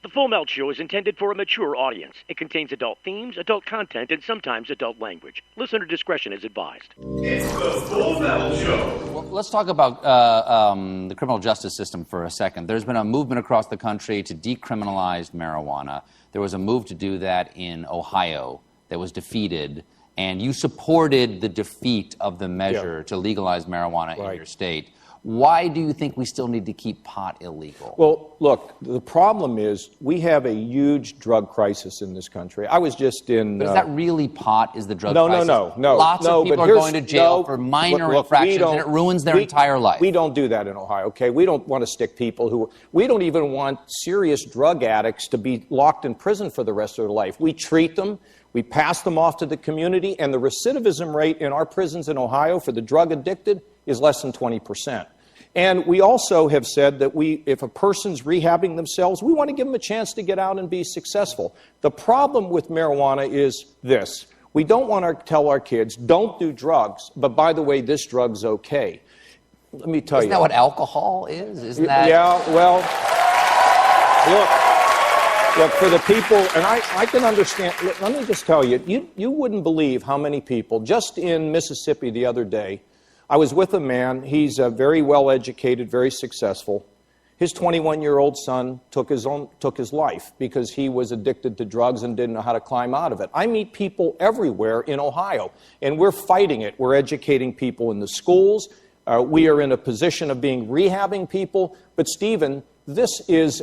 The Full Melt Show is intended for a mature audience. It contains adult themes, adult content, and sometimes adult language. Listener discretion is advised. It's the Full Melt Show. Well, let's talk about the criminal justice system for a second. There's been a movement across the country to decriminalize marijuana. There was a move to do that in Ohio that was defeated, and you supported the defeat of the measure to legalize marijuana in your state. Why do you think we still need to keep pot illegal? Well, look, the problem is we have a huge drug crisis in this country. I was just in... But is that really pot is the drug crisis? No. Lots of people are going to jail for minor infractions, and it ruins their entire life. We don't do that in Ohio, okay? We don't want to stick people who... We don't even want serious drug addicts to be locked in prison for the rest of their life. We treat them. We pass them off to the community, and the recidivism rate in our prisons in Ohio for the drug addicted is less than 20%. And we also have said that if a person's rehabbing themselves, we want to give them a chance to get out and be successful. The problem with marijuana is this. We don't want to tell our kids, don't do drugs, but by the way, this drug's okay. Let me tell you. Isn't that what alcohol is? Isn't that? Yeah, well, look, for the people, and I can understand, let me just tell you, you wouldn't believe how many people, just in Mississippi the other day, I was with a man, he's very well-educated, very successful. His 21-year-old son took his life because he was addicted to drugs and didn't know how to climb out of it. I meet people everywhere in Ohio, and we're fighting it. We're educating people in the schools. We are in a position of being rehabbing people. But, Stephen, this is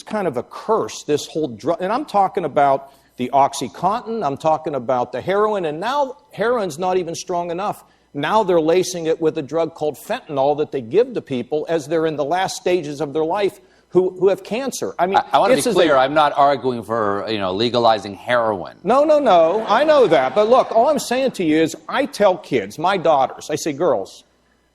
kind of a curse, this whole drug. And I'm talking about the OxyContin, I'm talking about the heroin, and now heroin's not even strong enough. Now they're lacing it with a drug called fentanyl that they give to people as they're in the last stages of their life who have cancer. I mean, I want to be clear. I'm not arguing for legalizing heroin. No. I know that. But look, all I'm saying to you is I tell kids, my daughters, I say, girls,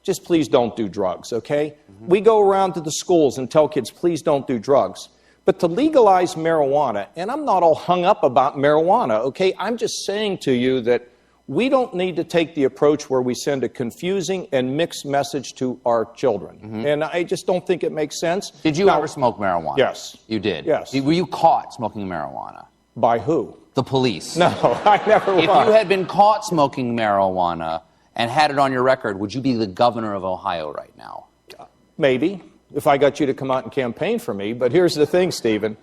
just please don't do drugs, okay? Mm-hmm. We go around to the schools and tell kids, please don't do drugs. But to legalize marijuana, and I'm not all hung up about marijuana, okay? I'm just saying to you that we don't need to take the approach where we send a confusing and mixed message to our children. Mm-hmm. And I just don't think it makes sense. Did you ever smoke marijuana? Yes. You did? Yes. Were you caught smoking marijuana? By who? The police. No, I never was. If you had been caught smoking marijuana and had it on your record, would you be the governor of Ohio right now? Maybe, if I got you to come out and campaign for me. But here's the thing, Stephen.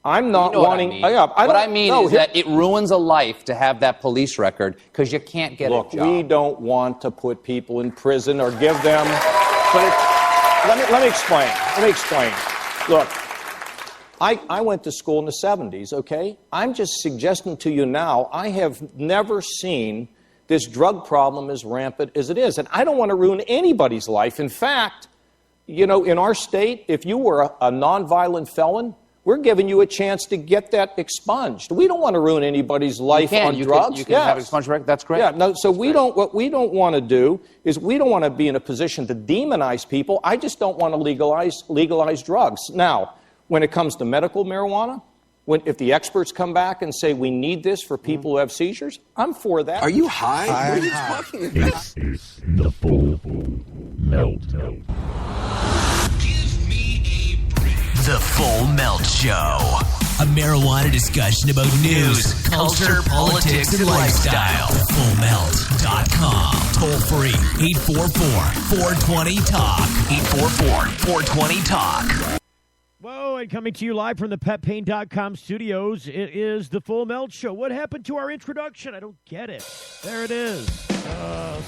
I'm not wanting... What I mean is that it ruins a life to have that police record because you can't get a job. Look, we don't want to put people in prison or give them... But let me explain. Look, I went to school in the 70s, okay? I'm just suggesting to you now, I have never seen this drug problem as rampant as it is. And I don't want to ruin anybody's life. In fact, in our state, if you were a nonviolent felon... We're giving you a chance to get that expunged. We don't want to ruin anybody's life on drugs. You can have expunged record. That's great. Yeah. No. So what we don't want to do is we don't want to be in a position to demonize people. I just don't want to legalize drugs. Now, when it comes to medical marijuana, if the experts come back and say we need this for people who have seizures, I'm for that. Are you high? What are you talking about? This is the Full Melt. The Full Melt Show. A marijuana discussion about news, culture, politics, and lifestyle. FullMelt.com. Toll free. 844-420-TALK. 844-420-TALK. Whoa, and coming to you live from the PetPain.com studios, it is the Full Melt Show. What happened to our introduction? I don't get it. There it is. I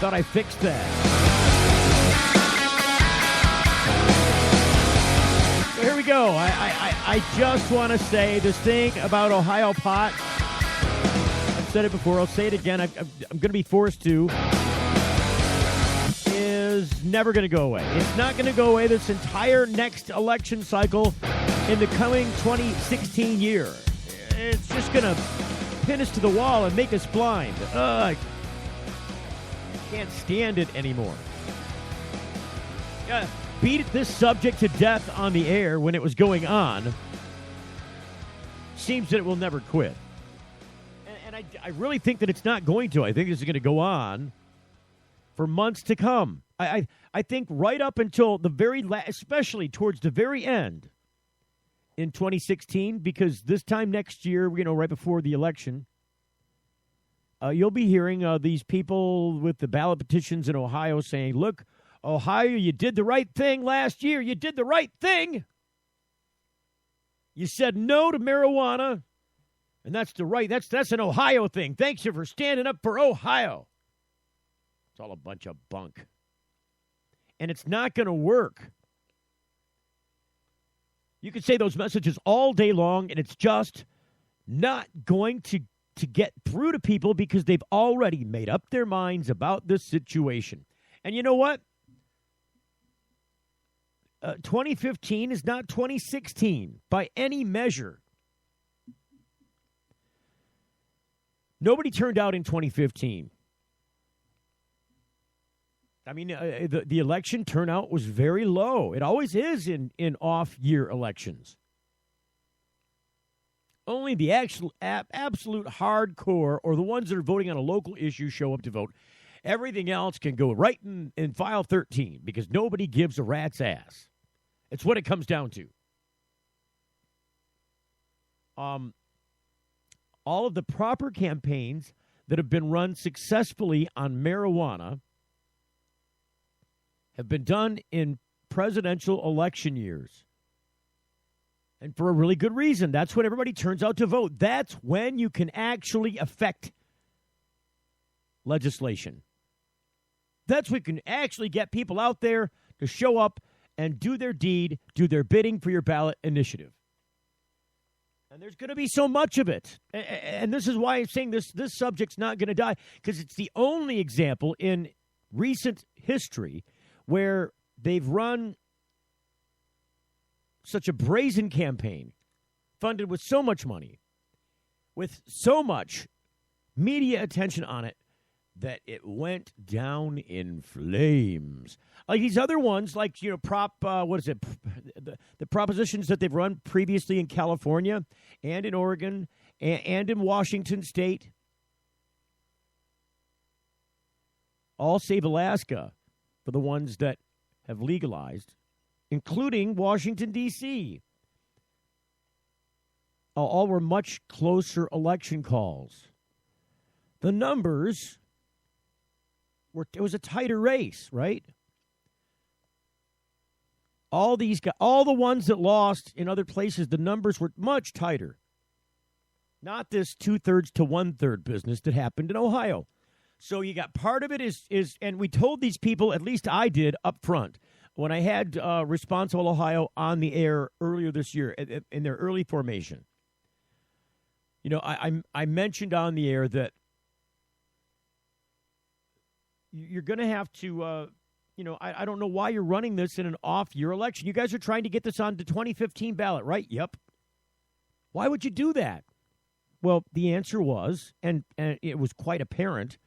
thought I fixed that. So here we go. I just want to say this thing about Ohio pot. I've said it before. I'll say it again. I'm going to be forced to. Is never going to go away. It's not going to go away this entire next election cycle in the coming 2016 year. It's just going to pin us to the wall and make us blind. I can't stand it anymore. Yeah. Beat this subject to death on the air when it was going on. Seems that it will never quit. And I really think that it's not going to. I think this is going to go on for months to come. I think right up until the very especially towards the very end in 2016, because this time next year, right before the election, you'll be hearing these people with the ballot petitions in Ohio saying, look, Ohio, you did the right thing last year. You did the right thing. You said no to marijuana, and that's an Ohio thing. Thanks you for standing up for Ohio. It's all a bunch of bunk. And it's not going to work. You can say those messages all day long, and it's just not going to get through to people because they've already made up their minds about this situation. And you know what? 2015 is not 2016 by any measure. Nobody turned out in 2015. I mean, the election turnout was very low. It always is in off-year elections. Only the absolute hardcore or the ones that are voting on a local issue show up to vote. Everything else can go right in file 13 because nobody gives a rat's ass. It's what it comes down to. All of the proper campaigns that have been run successfully on marijuana have been done in presidential election years. And for a really good reason. That's when everybody turns out to vote. That's when you can actually affect legislation. That's when you can actually get people out there to show up and do their deed, do their bidding for your ballot initiative. And there's going to be so much of it. And this is why I'm saying this subject's not going to die, because it's the only example in recent history where they've run such a brazen campaign, funded with so much money, with so much media attention on it, that it went down in flames. Like these other ones, like, the propositions that they've run previously in California and in Oregon and in Washington State, all save Alaska for the ones that have legalized, including Washington, D.C. All were much closer election calls. The numbers it was a tighter race, right? All the ones that lost in other places, the numbers were much tighter. Not this 2/3 to 1/3 business that happened in Ohio. So you got part of it is, and we told these people, at least I did up front, when I had Responsible Ohio on the air earlier this year in their early formation. I mentioned on the air that you're going to have to, I don't know why you're running this in an off-year election. You guys are trying to get this on the 2015 ballot, right? Yep. Why would you do that? Well, the answer was, and it was quite apparent,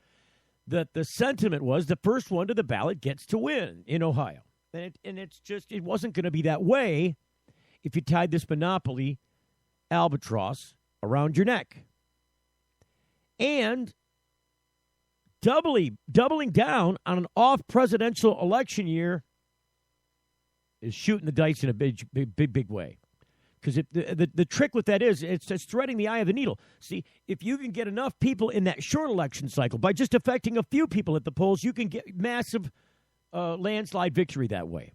that the sentiment was the first one to the ballot gets to win in Ohio. And it wasn't going to be that way if you tied this monopoly albatross around your neck. And doubling down on an off-presidential election year is shooting the dice in a big way. Because the trick with that is it's threading the eye of the needle. See, if you can get enough people in that short election cycle, by just affecting a few people at the polls, you can get massive landslide victory that way.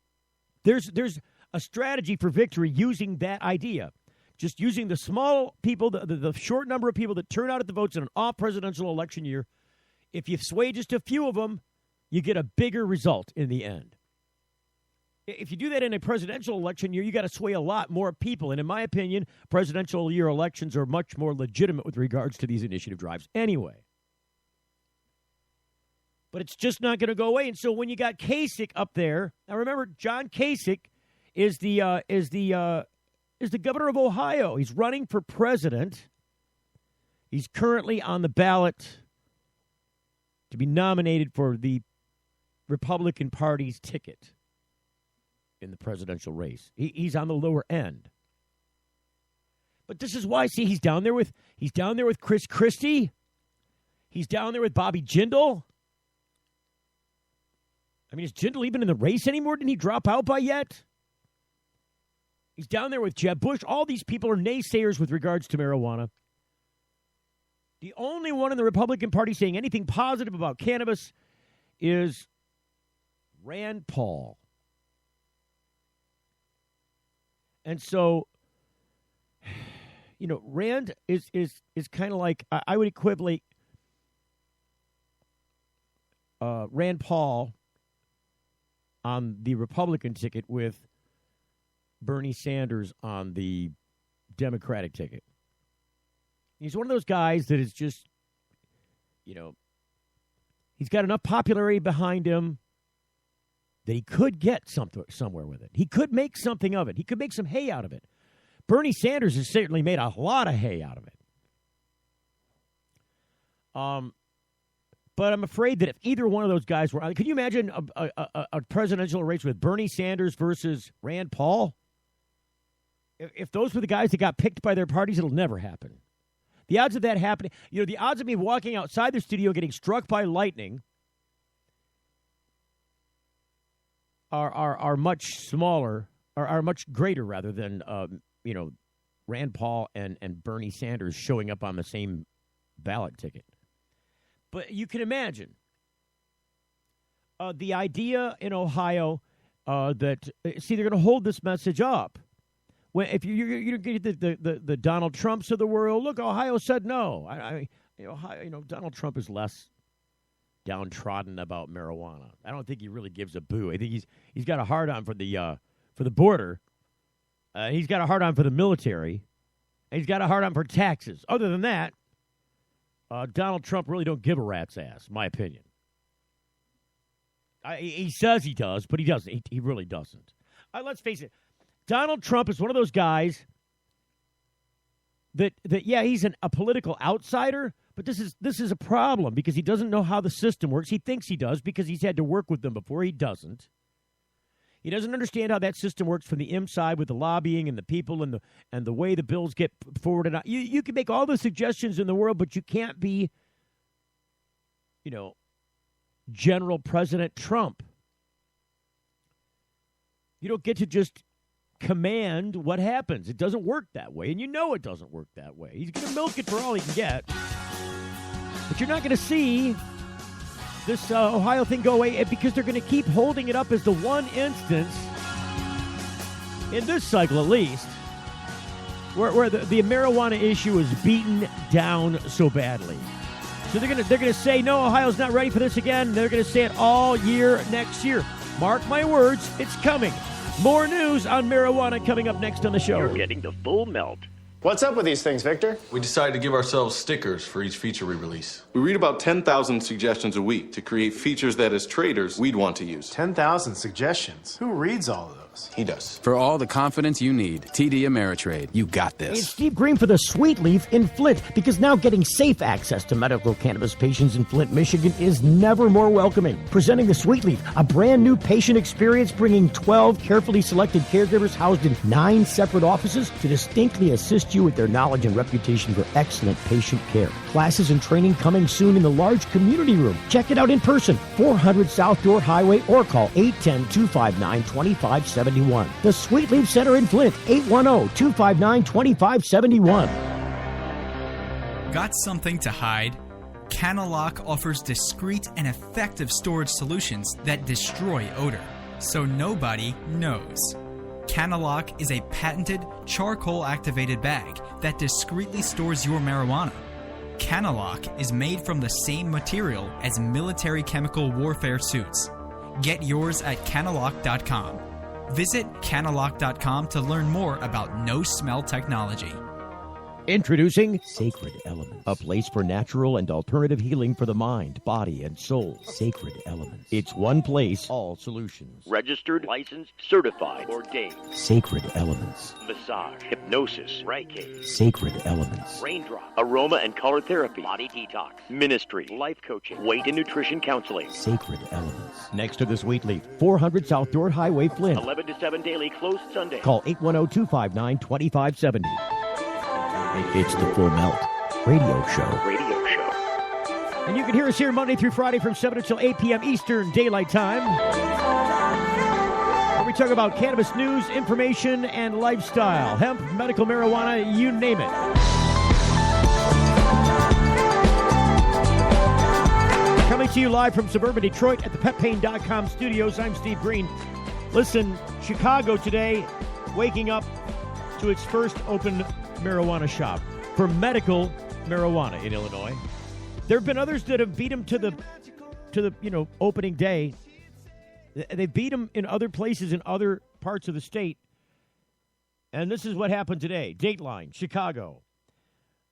There's a strategy for victory using that idea. Just using the small people, the short number of people that turn out at the votes in an off-presidential election year. If you sway just a few of them, you get a bigger result in the end. If you do that in a presidential election year, you got to sway a lot more people. And in my opinion, presidential year elections are much more legitimate with regards to these initiative drives anyway. But it's just not going to go away. And so when you got Kasich up there, now remember, John Kasich is the governor of Ohio. He's running for president. He's currently on the ballot to be nominated for the Republican Party's ticket in the presidential race. He's on the lower end. But this is why, see, he's down there with Chris Christie. He's down there with Bobby Jindal. I mean, is Jindal even in the race anymore? Didn't he drop out by yet? He's down there with Jeb Bush. All these people are naysayers with regards to marijuana. The only one in the Republican Party saying anything positive about cannabis is Rand Paul. And so, Rand is kind of like, I would equivalent Rand Paul on the Republican ticket with Bernie Sanders on the Democratic ticket. He's one of those guys that is just, he's got enough popularity behind him that he could get somewhere with it. He could make something of it. He could make some hay out of it. Bernie Sanders has certainly made a lot of hay out of it. But I'm afraid that if either one of those guys were, could you imagine a presidential race with Bernie Sanders versus Rand Paul? If those were the guys that got picked by their parties, it'll never happen. The odds of that happening, the odds of me walking outside the studio getting struck by lightning are much smaller, are much greater rather than Rand Paul and Bernie Sanders showing up on the same ballot ticket. But you can imagine the idea in Ohio that they're going to hold this message up. When if you get the Donald Trumps of the world, look, Ohio said no. Donald Trump is less downtrodden about marijuana. I don't think he really gives a boo. I think he's got a hard on for the border. He's got a hard on for the military. And he's got a hard on for taxes. Other than that, Donald Trump really don't give a rat's ass, my opinion. He says he does, but he doesn't. He really doesn't. Let's face it. Donald Trump is one of those guys that he's a political outsider, but this is a problem because he doesn't know how the system works. He thinks he does because he's had to work with them before. He doesn't. He doesn't understand how that system works from the inside with the lobbying and the people and the way the bills get forwarded. You can make all the suggestions in the world, but you can't be, General President Trump. You don't get to just command what happens. It doesn't work that way, and it doesn't work that way. He's going to milk it for all he can get. But you're not going to see this Ohio thing go away because they're going to keep holding it up as the one instance, in this cycle at least, where the marijuana issue is beaten down so badly. So they're going to say, no, Ohio's not ready for this again. They're going to say it all year next year. Mark my words, it's coming. More news on marijuana coming up next on the show. You're getting the full melt. What's up with these things, Victor? We decided to give ourselves stickers for each feature we release. We read about 10,000 suggestions a week to create features that, as traders, we'd want to use. 10,000 suggestions? Who reads all of those? He does. For all the confidence you need, TD Ameritrade. You got this. It's Steve Green for the Sweet Leaf in Flint, because now getting safe access to medical cannabis patients in Flint, Michigan is never more welcoming. Presenting the Sweet Leaf, a brand new patient experience bringing 12 carefully selected caregivers housed in 9 separate offices to distinctly assist you with their knowledge and reputation for excellent patient care. Classes and training coming soon in the large community room. Check it out in person, 400 South Dorr Highway, or call 810-259-2571. The Sweet Leaf Center in Flint, 810-259-2571. Got something to hide? Canalock offers discreet and effective storage solutions that destroy odor, so nobody knows. Canalock is a patented charcoal-activated bag that discreetly stores your marijuana. Canalock is made from the same material as military chemical warfare suits. Get yours at canalock.com. Visit canalock.com to learn more about no-smell technology. Introducing Sacred Elements, a place for natural and alternative healing for the mind, body, and soul. Sacred Elements. It's one place, all solutions. Registered, licensed, certified, ordained. Sacred Elements. Massage, hypnosis, Reiki. Sacred Elements. Raindrop, aroma and color therapy, body detox, ministry, life coaching, weight and nutrition counseling. Sacred Elements. Next to the Sweet Leaf, 400 South Dorr Highway, Flint. 11 to 7 daily, closed Sunday. Call 810-259-2570. It's the Full Melt Radio Show. And you can hear us here Monday through Friday from 7 until 8 p.m. Eastern Daylight Time. Where we we talk about cannabis news, information, and lifestyle. Hemp, medical marijuana, you name it. Coming to you live from suburban Detroit at the PetPain.com studios, I'm Steve Green. Listen, Chicago today, waking up to its first open marijuana shop for medical marijuana in Illinois. There have been others that have beat them to the opening day. They beat them in other places in other parts of the state. And this is what happened today. Dateline, Chicago.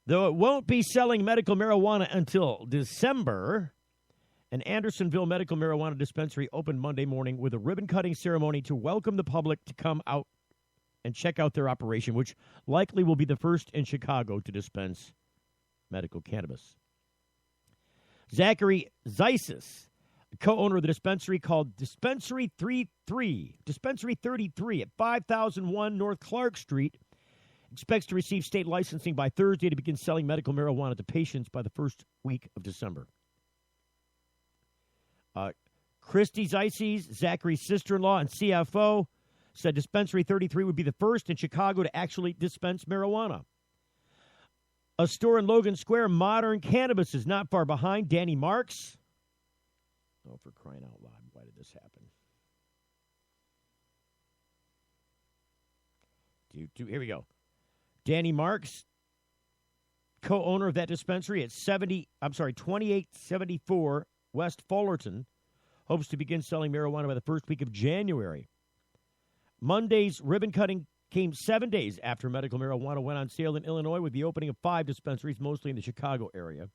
Though it won't be selling medical marijuana until December, an Andersonville medical marijuana dispensary opened Monday morning with a ribbon-cutting ceremony to welcome the public to come out and check out their operation, which likely will be the first in Chicago to dispense medical cannabis. Zachary Zeisis, co-owner of the dispensary called Dispensary 33 at 5001 North Clark Street, expects to receive state licensing by Thursday to begin selling medical marijuana to patients by the first week of December. Christy Zeisis, Zachary's sister-in-law and CFO, said Dispensary 33 would be the first in Chicago to actually dispense marijuana. A store in Logan Square, Modern Cannabis, is not far behind. Danny Marks. Oh, for crying out loud, why did this happen? Here we go. Danny Marks, co-owner of that dispensary at 2874 West Fullerton, hopes to begin selling marijuana by the first week of January. Monday's ribbon cutting came 7 days after medical marijuana went on sale in Illinois with the opening of 5 dispensaries, mostly in the Chicago area.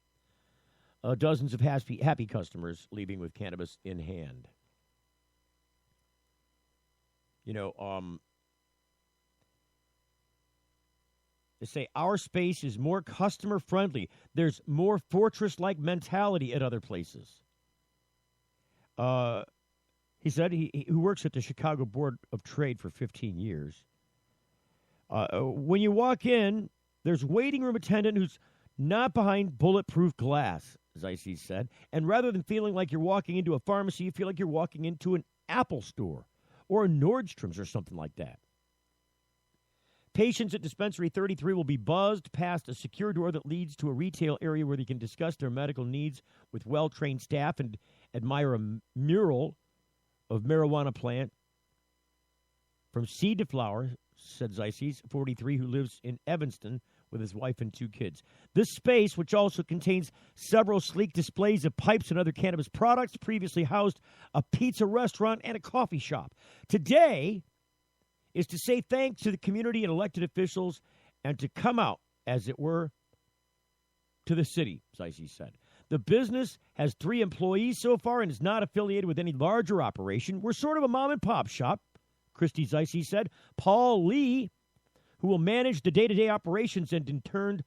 Dozens of happy customers leaving with cannabis in hand. They say our space is more customer-friendly. There's more fortress-like mentality at other places. He said who works at the Chicago Board of Trade for 15 years. When you walk in, there's a waiting room attendant who's not behind bulletproof glass, Zeisis said. And rather than feeling like you're walking into a pharmacy, you feel like you're walking into an Apple store or a Nordstrom's or something like that. Patients at Dispensary 33 will be buzzed past a secure door that leads to a retail area where they can discuss their medical needs with well-trained staff and admire a mural of marijuana plant from seed to flower, said Zeisis, 43, who lives in Evanston with his wife and 2 kids. This space, which also contains several sleek displays of pipes and other cannabis products, previously housed a pizza restaurant and a coffee shop. Today is to say thanks to the community and elected officials and to come out, as it were, to the city, Zeisis said. The business has 3 employees so far and is not affiliated with any larger operation. We're sort of a mom-and-pop shop, Christy Zeisis said. Paul Lee, who will manage the day-to-day operations and interned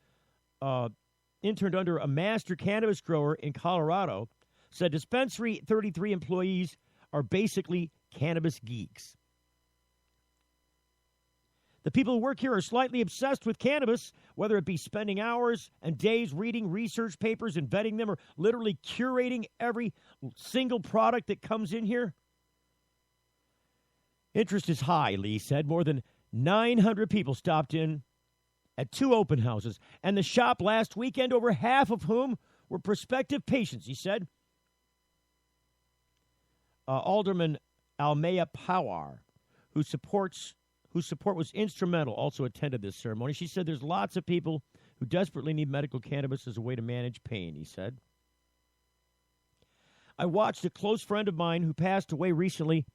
under a master cannabis grower in Colorado, said Dispensary 33 employees are basically cannabis geeks. The people who work here are slightly obsessed with cannabis, whether it be spending hours and days reading research papers and vetting them or literally curating every single product that comes in here. Interest is high, Lee said. More than 900 people stopped in at 2 open houses, and the shop last weekend, over half of whom were prospective patients, he said. Alderman Almea Pawar, whose support was instrumental, also attended this ceremony. She said there's lots of people who desperately need medical cannabis as a way to manage pain, he said. I watched a close friend of mine who passed away recently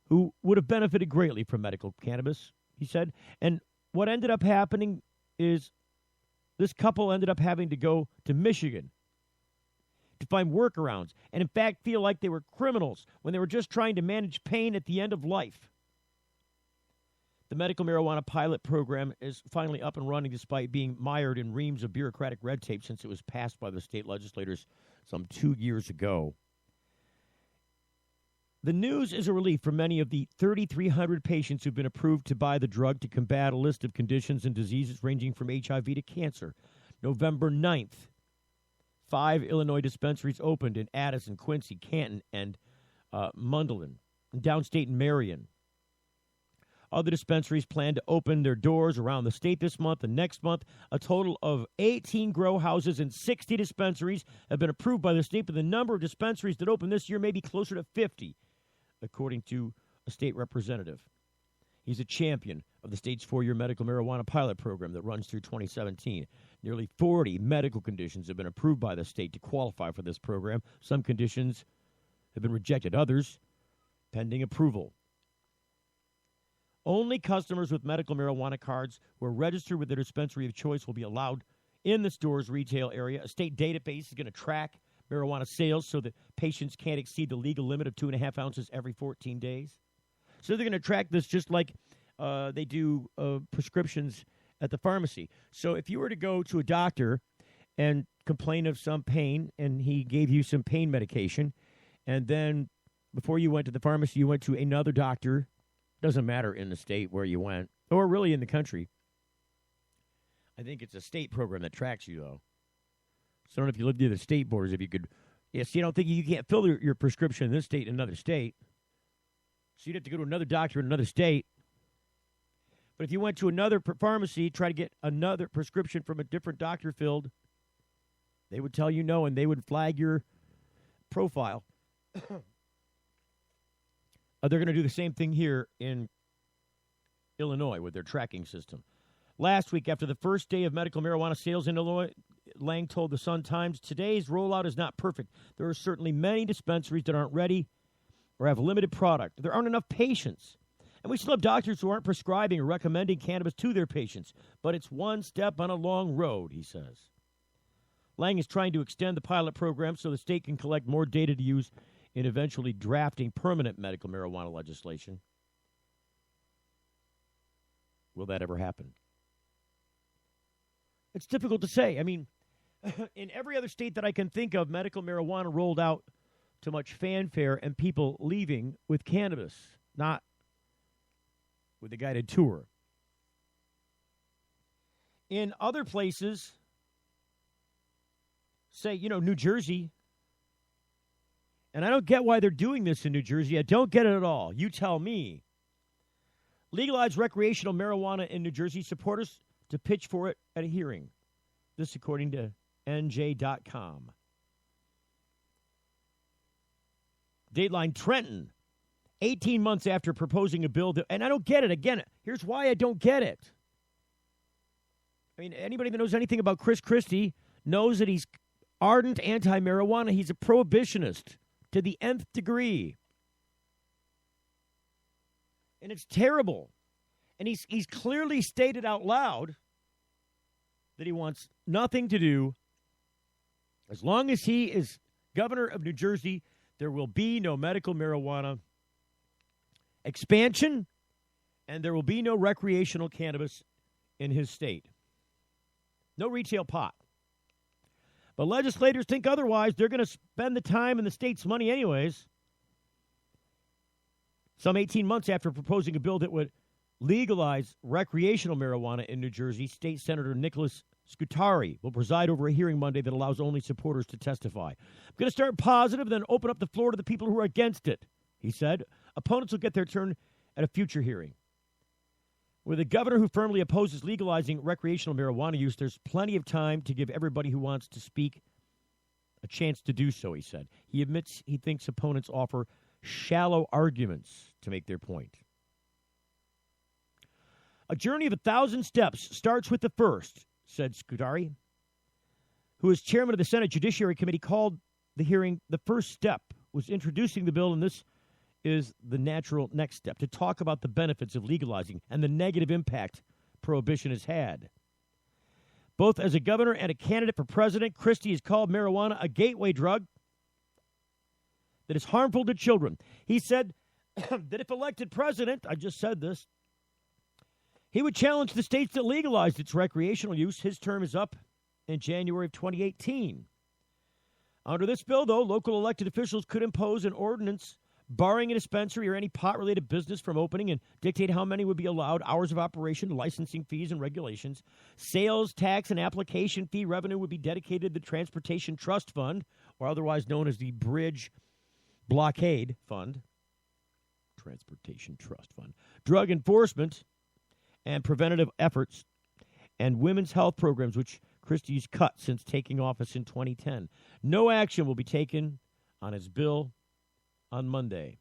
who would have benefited greatly from medical cannabis, he said. And what ended up happening is this couple ended up having to go to Michigan to find workarounds and, in fact, feel like they were criminals when they were just trying to manage pain at the end of life. The medical marijuana pilot program is finally up and running despite being mired in reams of bureaucratic red tape since it was passed by the state legislators some 2 years ago. The news is a relief for many of the 3,300 patients who've been approved to buy the drug to combat a list of conditions and diseases ranging from HIV to cancer. November 9th, 5 Illinois dispensaries opened in Addison, Quincy, Canton, and Mundelein, and downstate Marion. Other dispensaries plan to open their doors around the state this month and next month. A total of 18 grow houses and 60 dispensaries have been approved by the state, but the number of dispensaries that open this year may be closer to 50, according to a state representative. He's a champion of the state's 4-year medical marijuana pilot program that runs through 2017. Nearly 40 medical conditions have been approved by the state to qualify for this program. Some conditions have been rejected, others pending approval. Only customers with medical marijuana cards who are registered with their dispensary of choice will be allowed in the store's retail area. A state database is going to track marijuana sales so that patients can't exceed the legal limit of 2.5 ounces every 14 days. So they're going to track this just like they do prescriptions at the pharmacy. So if you were to go to a doctor and complain of some pain and he gave you some pain medication, and then before you went to the pharmacy, you went to another doctor, doesn't matter in the state where you went, or really in the country. I think it's a state program that tracks you, though. So I don't know if you live near the state borders, if you could. Yes, you don't think you can't fill your prescription in this state in another state. So you'd have to go to another doctor in another state. But if you went to another pharmacy, try to get another prescription from a different doctor filled, they would tell you no, and they would flag your profile. They're going to do the same thing here in Illinois with their tracking system. Last week, after the first day of medical marijuana sales in Illinois, Lang told the Sun-Times, today's rollout is not perfect. There are certainly many dispensaries that aren't ready or have limited product. There aren't enough patients. And we still have doctors who aren't prescribing or recommending cannabis to their patients. But it's one step on a long road, he says. Lang is trying to extend the pilot program so the state can collect more data to use in eventually drafting permanent medical marijuana legislation. Will that ever happen? It's difficult to say. I mean, in every other state that I can think of, medical marijuana rolled out to much fanfare and people leaving with cannabis, not with a guided tour. In other places, say, New Jersey, and I don't get why they're doing this in New Jersey. I don't get it at all. You tell me. Legalized recreational marijuana in New Jersey. Supporters to pitch for it at a hearing. This according to NJ.com. Dateline Trenton. 18 months after proposing a bill that, and I don't get it. Again, here's why I don't get it. I mean, anybody that knows anything about Chris Christie knows that he's ardent anti-marijuana. He's a prohibitionist to the nth degree. And it's terrible. And he's clearly stated out loud that he wants nothing to do. As long as he is governor of New Jersey, there will be no medical marijuana expansion, and there will be no recreational cannabis in his state. No retail pot. But legislators think otherwise. They're going to spend the time and the state's money anyways. Some 18 months after proposing a bill that would legalize recreational marijuana in New Jersey, State Senator Nicholas Scutari will preside over a hearing Monday that allows only supporters to testify. I'm going to start positive, then open up the floor to the people who are against it, he said. Opponents will get their turn at a future hearing. With a governor who firmly opposes legalizing recreational marijuana use, there's plenty of time to give everybody who wants to speak a chance to do so, he said. He admits he thinks opponents offer shallow arguments to make their point. A journey of 1,000 steps starts with the first, said Scutari, who is chairman of the Senate Judiciary Committee, called the hearing the first step, was introducing the bill, and this is the natural next step, to talk about the benefits of legalizing and the negative impact prohibition has had. Both as a governor and a candidate for president, Christie has called marijuana a gateway drug that is harmful to children. He said that if elected president, I just said this, he would challenge the states that legalized its recreational use. His term is up in January of 2018. Under this bill, though, local elected officials could impose an ordinance barring a dispensary or any pot-related business from opening and dictate how many would be allowed, hours of operation, licensing fees, and regulations. Sales tax and application fee revenue would be dedicated to the Transportation Trust Fund, or otherwise known as the Bridge Blockade Fund. Transportation Trust Fund. Drug enforcement and preventative efforts and women's health programs, which Christie's cut since taking office in 2010. No action will be taken on his bill on Monday.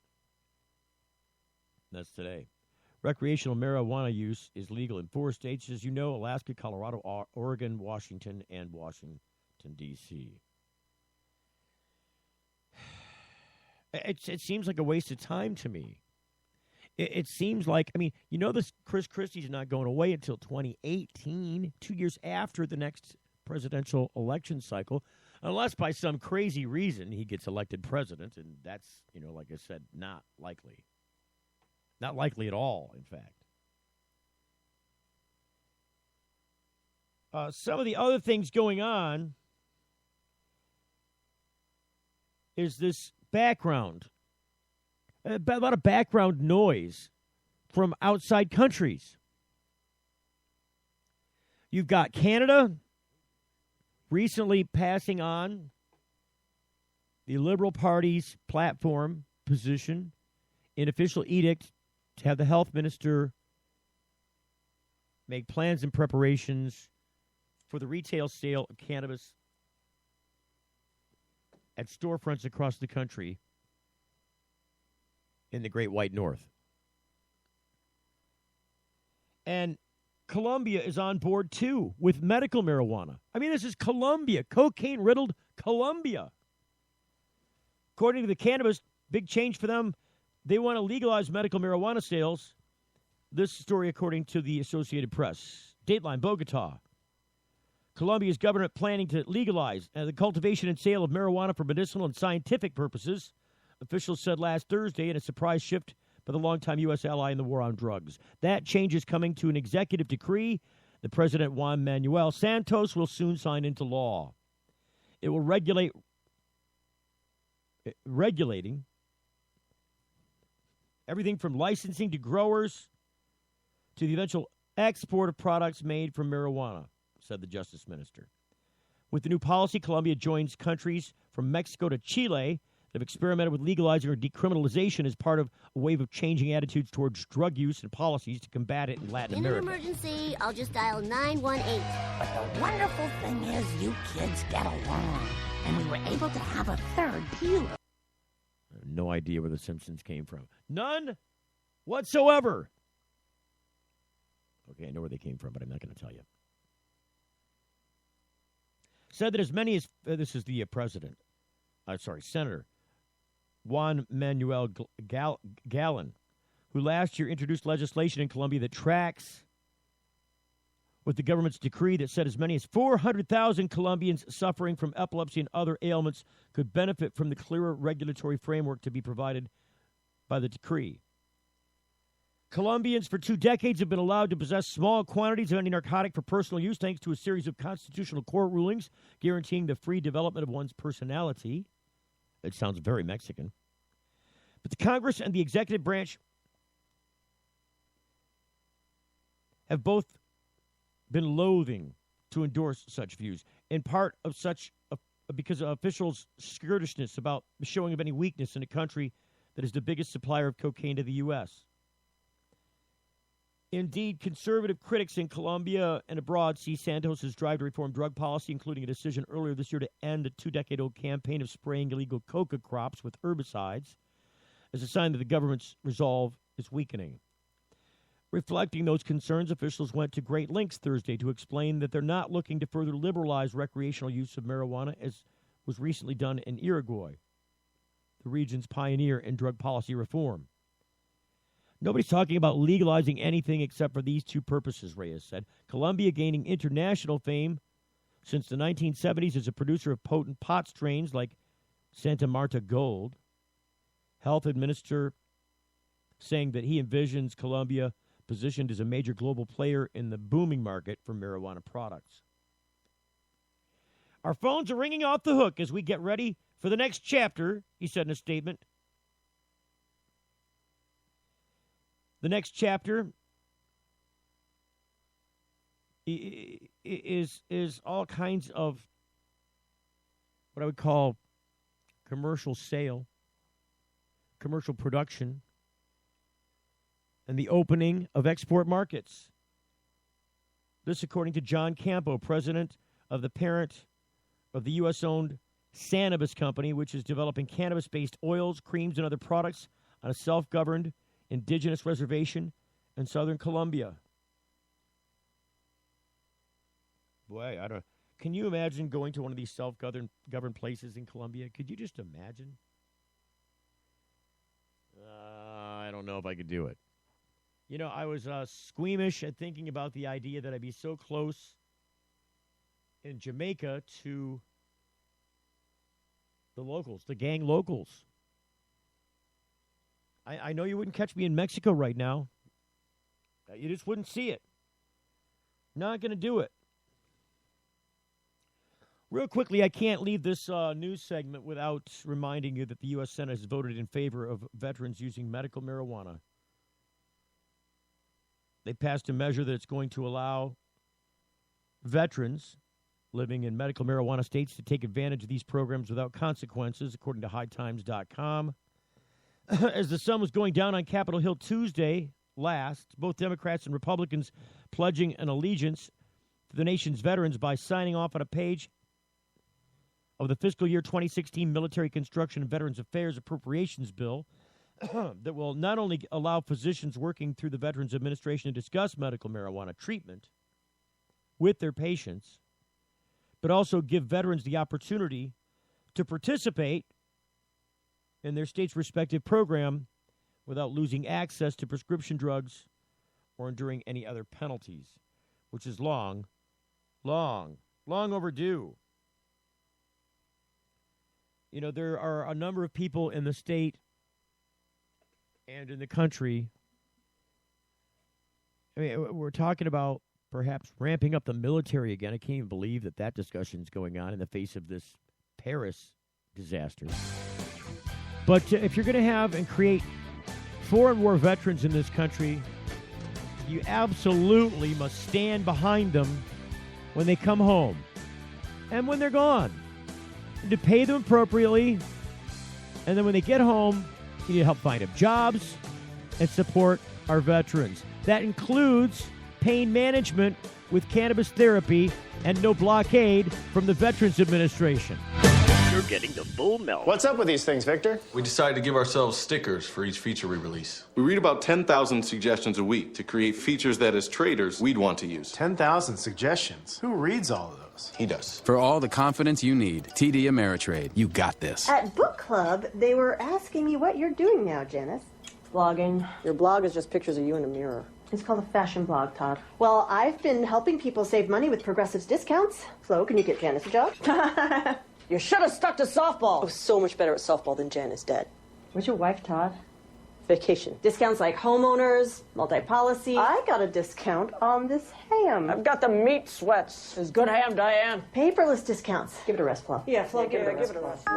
That's today. Recreational marijuana use is legal in 4 states, as you know: Alaska, Colorado, Oregon, Washington, and Washington, D.C. It seems like a waste of time to me. It seems like, this Chris Christie's not going away until 2018, 2 years after the next presidential election cycle, unless by some crazy reason he gets elected president, and that's, like I said, not likely. Not likely at all, in fact. Some of the other things going on is this background. A lot of background noise from outside countries. You've got Canada recently passing on the Liberal Party's platform position in official edict to have the health minister make plans and preparations for the retail sale of cannabis at storefronts across the country in the Great White North. And Colombia is on board, too, with medical marijuana. This is Colombia, cocaine-riddled Colombia. According to the cannabis, big change for them. They want to legalize medical marijuana sales. This story, according to the Associated Press. Dateline, Bogota. Colombia's government planning to legalize the cultivation and sale of marijuana for medicinal and scientific purposes, officials said last Thursday in a surprise shift by the longtime U.S. ally in the war on drugs. That change is coming to an executive decree that President Juan Manuel Santos will soon sign into law. It will regulating everything from licensing to growers to the eventual export of products made from marijuana, said the Justice Minister. With the new policy, Colombia joins countries from Mexico to Chile that have experimented with legalizing or decriminalization as part of a wave of changing attitudes towards drug use and policies to combat it in Latin America. In an emergency, I'll just dial 918. But the wonderful thing is you kids get along, and we were able to have a third peeler. I have no idea where the Simpsons came from. None whatsoever. Okay, I know where they came from, but I'm not going to tell you. Said that as many as, this is the Senator Juan Manuel Galán, who last year introduced legislation in Colombia that tracks with the government's decree that said as many as 400,000 Colombians suffering from epilepsy and other ailments could benefit from the clearer regulatory framework to be provided by the decree. Colombians for 2 decades have been allowed to possess small quantities of any narcotic for personal use thanks to a series of constitutional court rulings guaranteeing the free development of one's personality. It sounds very Mexican. But the Congress and the executive branch have both been loathing to endorse such views, in part of because of officials' skittishness about the showing of any weakness in a country that is the biggest supplier of cocaine to the U.S. Indeed, conservative critics in Colombia and abroad see Santos' drive to reform drug policy, including a decision earlier this year to end a 2-decade-old campaign of spraying illegal coca crops with herbicides, as a sign that the government's resolve is weakening. Reflecting those concerns, officials went to great lengths Thursday to explain that they're not looking to further liberalize recreational use of marijuana, as was recently done in Uruguay, the region's pioneer in drug policy reform. Nobody's talking about legalizing anything except for these 2 purposes, Reyes said. Colombia gaining international fame since the 1970s as a producer of potent pot strains like Santa Marta Gold. Health Minister saying that he envisions Colombia positioned as a major global player in the booming market for marijuana products. Our phones are ringing off the hook as we get ready for the next chapter, he said in a statement. The next chapter is all kinds of what I would call commercial sale, commercial production and the opening of export markets. This according to John Campo, president of the parent of the U.S.-owned Sannabis Company, which is developing cannabis-based oils, creams, and other products on a self-governed indigenous reservation in southern Colombia. Boy, I don't. Can you imagine going to one of these self-governed places in Colombia? Could you just imagine? I don't know if I could do it. You know, I was squeamish at thinking about the idea that I'd be so close in Jamaica to the locals, the gang locals. I know you wouldn't catch me in Mexico right now. You just wouldn't see it. Not going to do it. Real quickly, I can't leave this news segment without reminding you that the U.S. Senate has voted in favor of veterans using medical marijuana. They passed a measure that's going to allow veterans living in medical marijuana states to take advantage of these programs without consequences, according to hightimes.com. As the sun was going down on Capitol Hill Tuesday last, both Democrats and Republicans pledging an allegiance to the nation's veterans by signing off on a page of the fiscal year 2016 Military Construction and Veterans Affairs Appropriations Bill that will not only allow physicians working through the Veterans Administration to discuss medical marijuana treatment with their patients, but also give veterans the opportunity to participate in their state's respective program without losing access to prescription drugs or enduring any other penalties, which is long overdue. You know, there are a number of people in the state and in the country. I mean, we're talking about perhaps ramping up the military again. I can't even believe that discussion is going on in the face of this Paris disaster. But if you're going to have and create foreign war veterans in this country, you absolutely must stand behind them when they come home and when they're gone, and to pay them appropriately. And then when they get home, you need to help find them jobs and support our veterans. That includes pain management with cannabis therapy and no blockade from the Veterans Administration. You're getting the full melt. What's up with these things, Victor? We decided to give ourselves stickers for each feature we release. We read about 10,000 suggestions a week to create features that, as traders, we'd want to use. 10,000 suggestions? Who reads all of those? He does. For all the confidence you need, TD Ameritrade. You got this. At book club, they were asking me what you're doing now, Janice. Blogging. Your blog is just pictures of you in a mirror. It's called a fashion blog, Todd. Well, I've been helping people save money with Progressive's discounts. Flo, can you get Janice a job? You should have stuck to softball. I was so much better at softball than Janice did. Where's your wife, Todd? Vacation. Discounts like homeowners, multi-policy. I got a discount on this ham. I've got the meat sweats. There's good ham, Diane. Paperless discounts. Give it a rest, Flo. Yeah, Flo, give it a rest.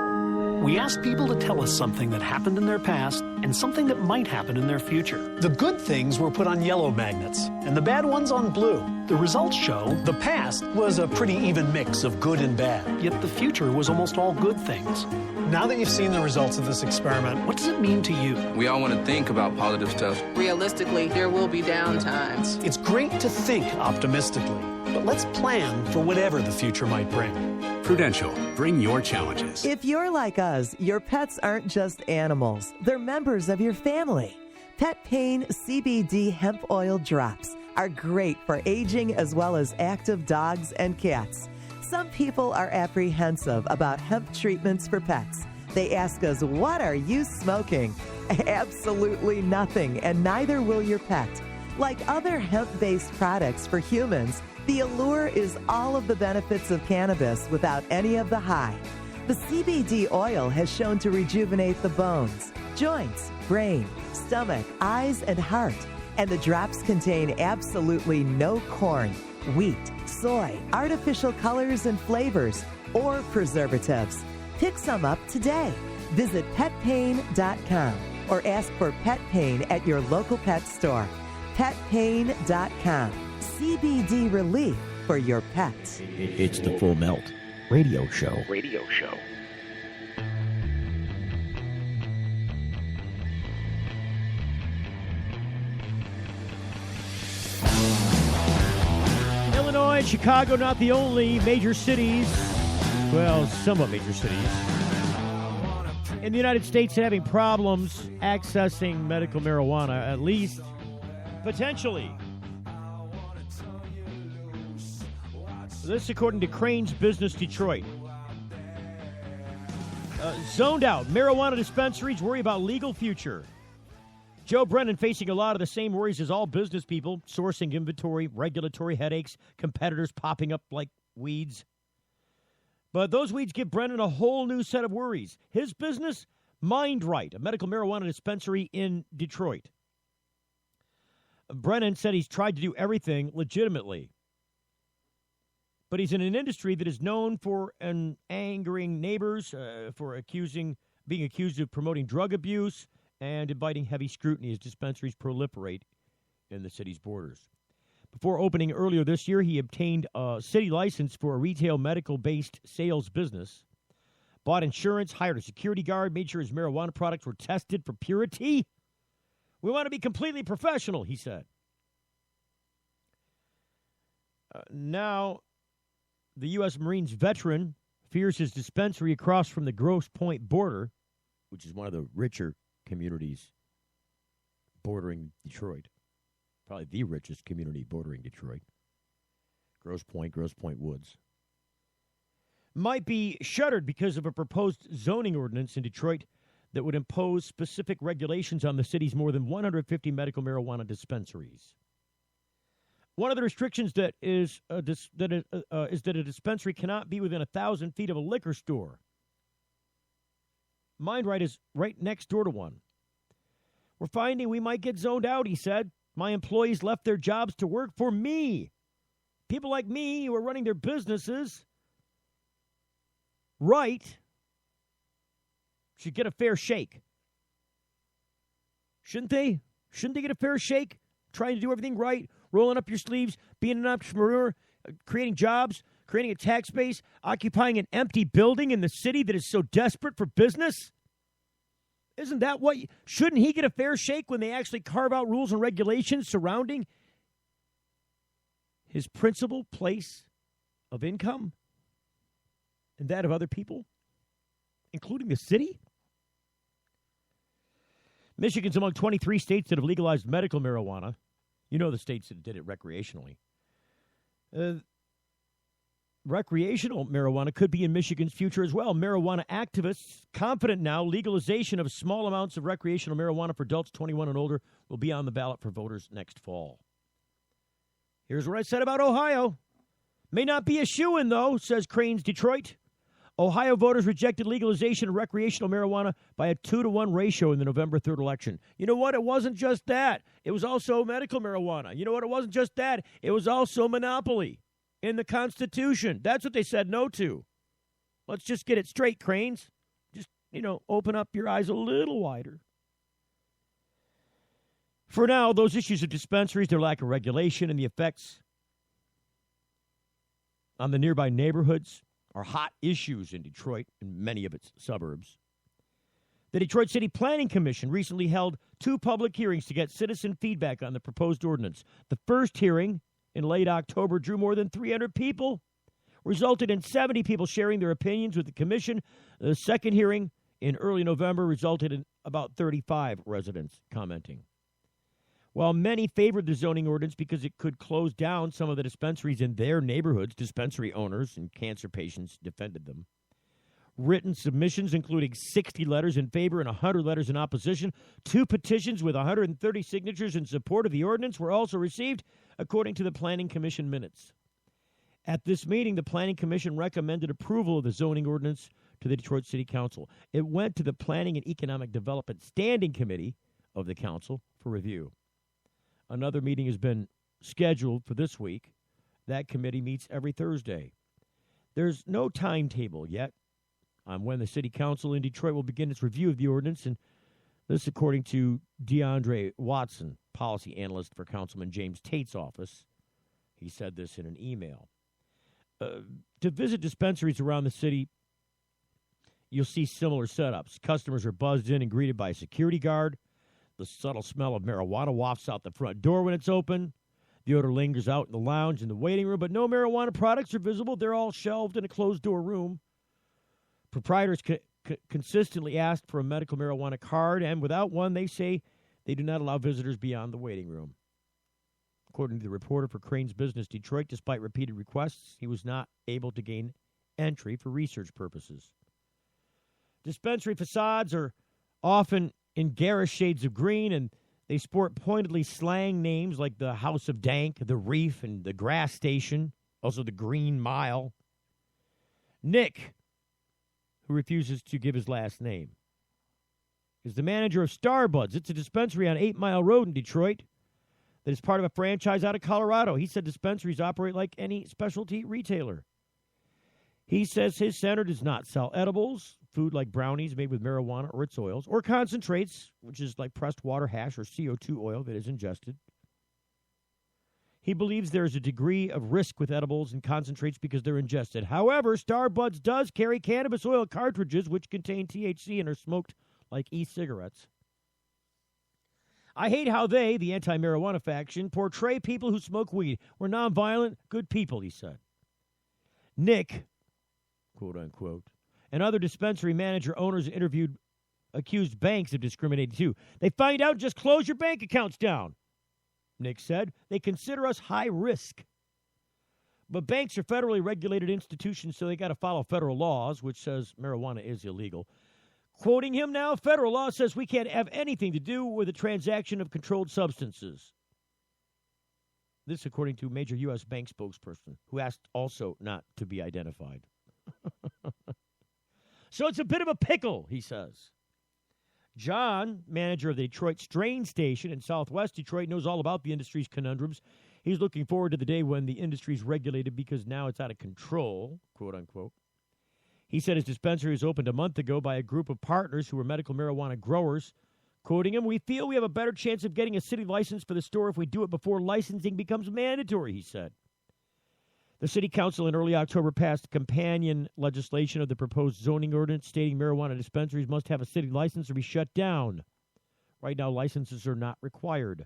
We ask people to tell us something that happened in their past and something that might happen in their future. The good things were put on yellow magnets and the bad ones on blue. The results show the past was a pretty even mix of good and bad, yet the future was almost all good things. Now that you've seen the results of this experiment, what does it mean to you? We all want to think about positive stuff. Realistically, there will be downtimes. It's great to think optimistically, but let's plan for whatever the future might bring. Prudential, bring your challenges. If you're like us, your pets aren't just animals. They're members of your family. Pet Pain CBD hemp oil drops are great for aging as well as active dogs and cats. Some people are apprehensive about hemp treatments for pets. They ask us, what are you smoking? Absolutely nothing, and neither will your pet. Like other hemp-based products for humans, the allure is all of the benefits of cannabis without any of the high. The CBD oil has shown to rejuvenate the bones, joints, brain, stomach, eyes, and heart. And the drops contain absolutely no corn, wheat, soy, artificial colors and flavors, or preservatives. Pick some up today. Visit petpain.com or ask for Pet Pain at your local pet store. Petpain.com. CBD relief for your pet. It's the Full Melt Radio Show. Radio show. and Chicago, not the only major cities, well, somewhat major cities, in the United States having problems accessing medical marijuana, at least potentially. This according to Crane's Business Detroit. Zoned out. Marijuana dispensaries worry about legal future. Joe Brennan facing a lot of the same worries as all business people. Sourcing inventory, regulatory headaches, competitors popping up like weeds. But those weeds give Brennan a whole new set of worries. His business, Mind Right, a medical marijuana dispensary in Detroit. Brennan said he's tried to do everything legitimately. But he's in an industry that is known for angering neighbors, for being accused of promoting drug abuse, and inviting heavy scrutiny as dispensaries proliferate in the city's borders. Before opening earlier this year, he obtained a city license for a retail medical-based sales business, bought insurance, hired a security guard, made sure his marijuana products were tested for purity. We want to be completely professional, he said. Now, the U.S. Marines veteran fears his dispensary across from the Grosse Pointe border, which is one of the richer communities bordering Detroit. Probably the richest community bordering Detroit. Grosse Pointe Woods. Might be shuttered because of a proposed zoning ordinance in Detroit that would impose specific regulations on the city's more than 150 medical marijuana dispensaries. One of the restrictions is that a dispensary cannot be within 1,000 feet of a liquor store. Mind Right is right next door to one. We're finding we might get zoned out, he said. My employees left their jobs to work for me. People like me who are running their businesses right should get a fair shake. Shouldn't they? Shouldn't they get a fair shake? Trying to do everything right, rolling up your sleeves, being an entrepreneur, creating jobs, creating a tax base, occupying an empty building in the city that is so desperate for business? Isn't that what? Shouldn't he get a fair shake when they actually carve out rules and regulations surrounding his principal place of income and that of other people, including the city? Michigan's among 23 states that have legalized medical marijuana. You know the states that did it recreationally. Recreational marijuana could be in Michigan's future as well. Marijuana activists confident now legalization of small amounts of recreational marijuana for adults 21 and older will be on the ballot for voters next fall. Here's what I said about Ohio. May not be a shoo-in, though, says Crane's Detroit. Ohio voters rejected legalization of recreational marijuana by a 2-to-1 ratio in the November 3rd election. You know what? It wasn't just that. It was also medical marijuana. You know what? It wasn't just that. It was also monopoly in the Constitution. That's what they said no to. Let's just get it straight, Cranes. Just, open up your eyes a little wider. For now, those issues of dispensaries, their lack of regulation, and the effects on the nearby neighborhoods are hot issues in Detroit and many of its suburbs. The Detroit City Planning Commission recently held 2 public hearings to get citizen feedback on the proposed ordinance. The first hearing in late October drew more than 300 people, resulted in 70 people sharing their opinions with the commission. The second hearing in early November resulted in about 35 residents commenting. While many favored the zoning ordinance because it could close down some of the dispensaries in their neighborhoods, dispensary owners and cancer patients defended them. Written submissions, including 60 letters in favor and 100 letters in opposition. 2 petitions with 130 signatures in support of the ordinance were also received, according to the Planning Commission minutes. At this meeting, the Planning Commission recommended approval of the zoning ordinance to the Detroit City Council. It went to the Planning and Economic Development Standing Committee of the Council for review. Another meeting has been scheduled for this week. That committee meets every Thursday. There's no timetable yet on when the City Council in Detroit will begin its review of the ordinance, and this according to DeAndre Watson, policy analyst for Councilman James Tate's office. He said this in an email. To visit dispensaries around the city, you'll see similar setups. Customers are buzzed in and greeted by a security guard. The subtle smell of marijuana wafts out the front door when it's open. The odor lingers out in the lounge and the waiting room, but no marijuana products are visible. They're all shelved in a closed-door room. Proprietors consistently asked for a medical marijuana card, and without one, they say they do not allow visitors beyond the waiting room. According to the reporter for Crane's Business Detroit, despite repeated requests, he was not able to gain entry for research purposes. Dispensary facades are often in garish shades of green, and they sport pointedly slang names like the House of Dank, the Reef, and the Grass Station, also the Green Mile. Nick, who refuses to give his last name, is the manager of Starbuds. It's a dispensary on 8 Mile Road in Detroit that is part of a franchise out of Colorado. He said dispensaries operate like any specialty retailer. He says his center does not sell edibles, food like brownies made with marijuana or its oils, or concentrates, which is like pressed water, hash, or CO2 oil that is ingested. He believes there is a degree of risk with edibles and concentrates because they're ingested. However, Starbuds does carry cannabis oil cartridges which contain THC and are smoked like e-cigarettes. I hate how they, the anti-marijuana faction, portray people who smoke weed. We're nonviolent, good people, he said. Nick, quote-unquote, and other dispensary manager owners interviewed accused banks of discriminating too. They find out, just close your bank accounts down, Nick said. They consider us high risk. But banks are federally regulated institutions, so they got to follow federal laws, which says marijuana is illegal. Quoting him now, federal law says we can't have anything to do with the transaction of controlled substances. This according to a major U.S. bank spokesperson who asked also not to be identified. So it's a bit of a pickle, he says. John, manager of the Detroit Strain Station in southwest Detroit, knows all about the industry's conundrums. He's looking forward to the day when the industry's regulated because now it's out of control, quote unquote. He said his dispensary was opened a month ago by a group of partners who were medical marijuana growers. Quoting him, we feel we have a better chance of getting a city license for the store if we do it before licensing becomes mandatory, he said. The city council in early October passed companion legislation of the proposed zoning ordinance stating marijuana dispensaries must have a city license or be shut down. Right now, licenses are not required.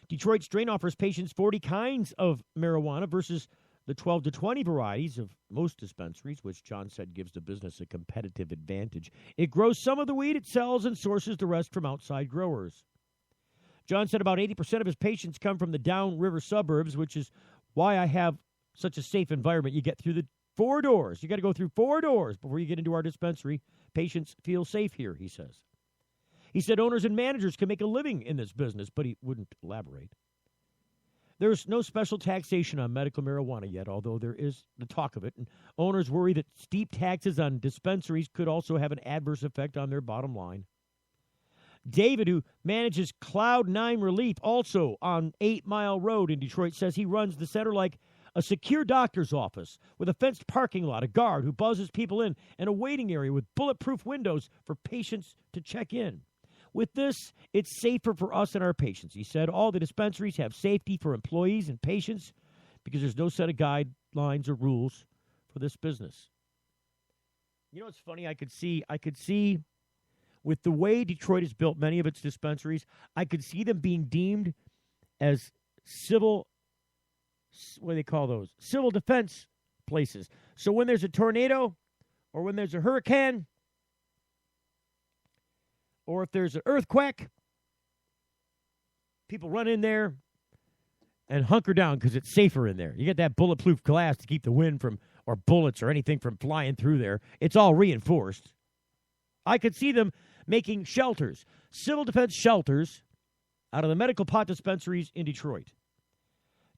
Detroit Strain offers patients 40 kinds of marijuana versus the 12 to 20 varieties of most dispensaries, which John said gives the business a competitive advantage. It grows some of the weed it sells and sources the rest from outside growers. John said about 80% of his patients come from the downriver suburbs, which is why I have such a safe environment. You get through the 4 doors. You got to go through 4 doors before you get into our dispensary. Patients feel safe here, he says. He said owners and managers can make a living in this business, but he wouldn't elaborate. There's no special taxation on medical marijuana yet, although there is the talk of it. And owners worry that steep taxes on dispensaries could also have an adverse effect on their bottom line. David, who manages Cloud9 Relief, also on 8 Mile Road in Detroit, says he runs the center like a secure doctor's office with a fenced parking lot, a guard who buzzes people in, and a waiting area with bulletproof windows for patients to check in. With this, it's safer for us and our patients, he said. All the dispensaries have safety for employees and patients because there's no set of guidelines or rules for this business. You know what's funny? I could see with the way Detroit has built many of its dispensaries, I could see them being deemed as civil, what do they call those? Civil defense places. So when there's a tornado or when there's a hurricane or if there's an earthquake, people run in there and hunker down because it's safer in there. You get that bulletproof glass to keep the wind from, or bullets or anything from flying through there. It's all reinforced. I could see them making shelters, civil defense shelters, out of the medical pot dispensaries in Detroit.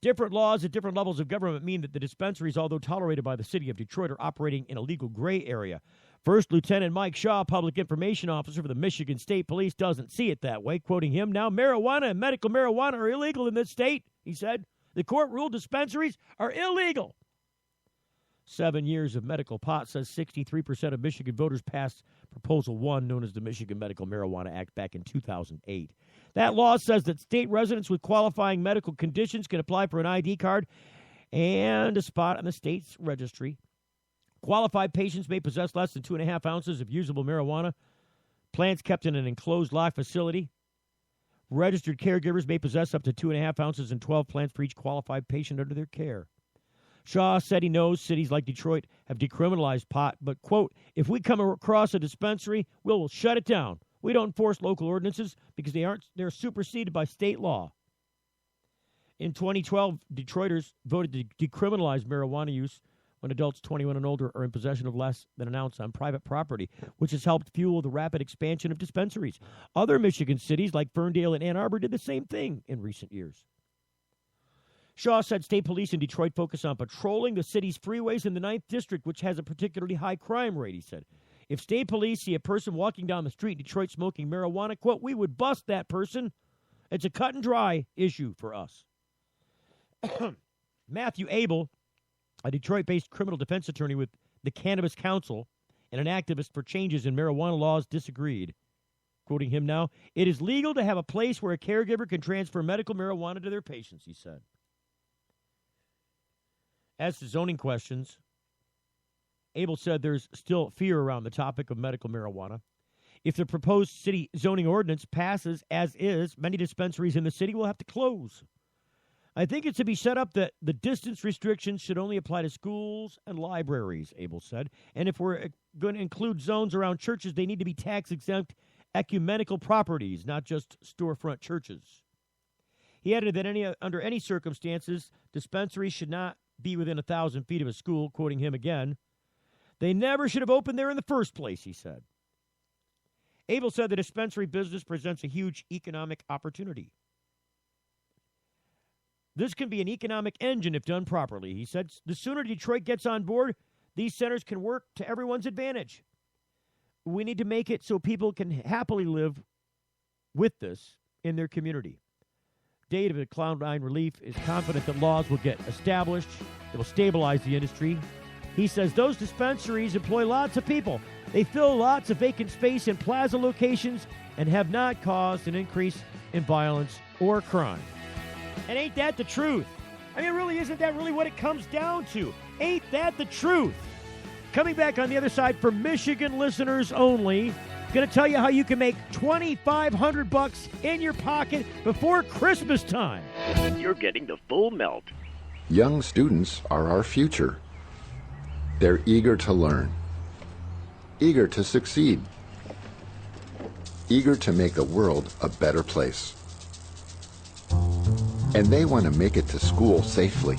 Different laws at different levels of government mean that the dispensaries, although tolerated by the city of Detroit, are operating in a legal gray area. First Lieutenant Mike Shaw, public information officer for the Michigan State Police, doesn't see it that way. Quoting him, now marijuana and medical marijuana are illegal in this state, he said. The court ruled dispensaries are illegal. 7 years of medical pot says 63% of Michigan voters passed Proposal 1, known as the Michigan Medical Marijuana Act, back in 2008. That law says that state residents with qualifying medical conditions can apply for an ID card and a spot on the state's registry. Qualified patients may possess less than 2.5 ounces of usable marijuana. Plants kept in an enclosed locked facility. Registered caregivers may possess up to 2.5 ounces and 12 plants for each qualified patient under their care. Shaw said he knows cities like Detroit have decriminalized pot, but, quote, if we come across a dispensary, we'll shut it down. We don't enforce local ordinances because they're superseded by state law. In 2012, Detroiters voted to decriminalize marijuana use when adults 21 and older are in possession of less than an ounce on private property, which has helped fuel the rapid expansion of dispensaries. Other Michigan cities like Ferndale and Ann Arbor did the same thing in recent years. Shaw said state police in Detroit focus on patrolling the city's freeways in the 9th District, which has a particularly high crime rate, he said. If state police see a person walking down the street in Detroit smoking marijuana, quote, we would bust that person. It's a cut and dry issue for us. Matthew Abel, a Detroit-based criminal defense attorney with the Cannabis Council and an activist for changes in marijuana laws, disagreed. Quoting him now, it is legal to have a place where a caregiver can transfer medical marijuana to their patients, he said. As to zoning questions, Abel said there's still fear around the topic of medical marijuana. If the proposed city zoning ordinance passes as is, many dispensaries in the city will have to close. I think it should be set up that the distance restrictions should only apply to schools and libraries, Abel said. And if we're going to include zones around churches, they need to be tax-exempt ecumenical properties, not just storefront churches. He added that under any circumstances, dispensaries should not be within 1,000 feet of a school, quoting him again. They never should have opened there in the first place, he said. Abel said the dispensary business presents a huge economic opportunity. This can be an economic engine if done properly. He said the sooner Detroit gets on board, these centers can work to everyone's advantage. We need to make it so people can happily live with this in their community. David Cloud Nine Relief is confident that laws will get established that will stabilize the industry. He says those dispensaries employ lots of people. They fill lots of vacant space in plaza locations and have not caused an increase in violence or crime. And ain't that the truth? I mean, really, isn't that really what it comes down to? Ain't that the truth? Coming back on the other side for Michigan listeners only, going to tell you how you can make $2,500 in your pocket before Christmas time. You're getting the full melt. Young students are our future. They're eager to learn, eager to succeed, eager to make the world a better place. And they want to make it to school safely.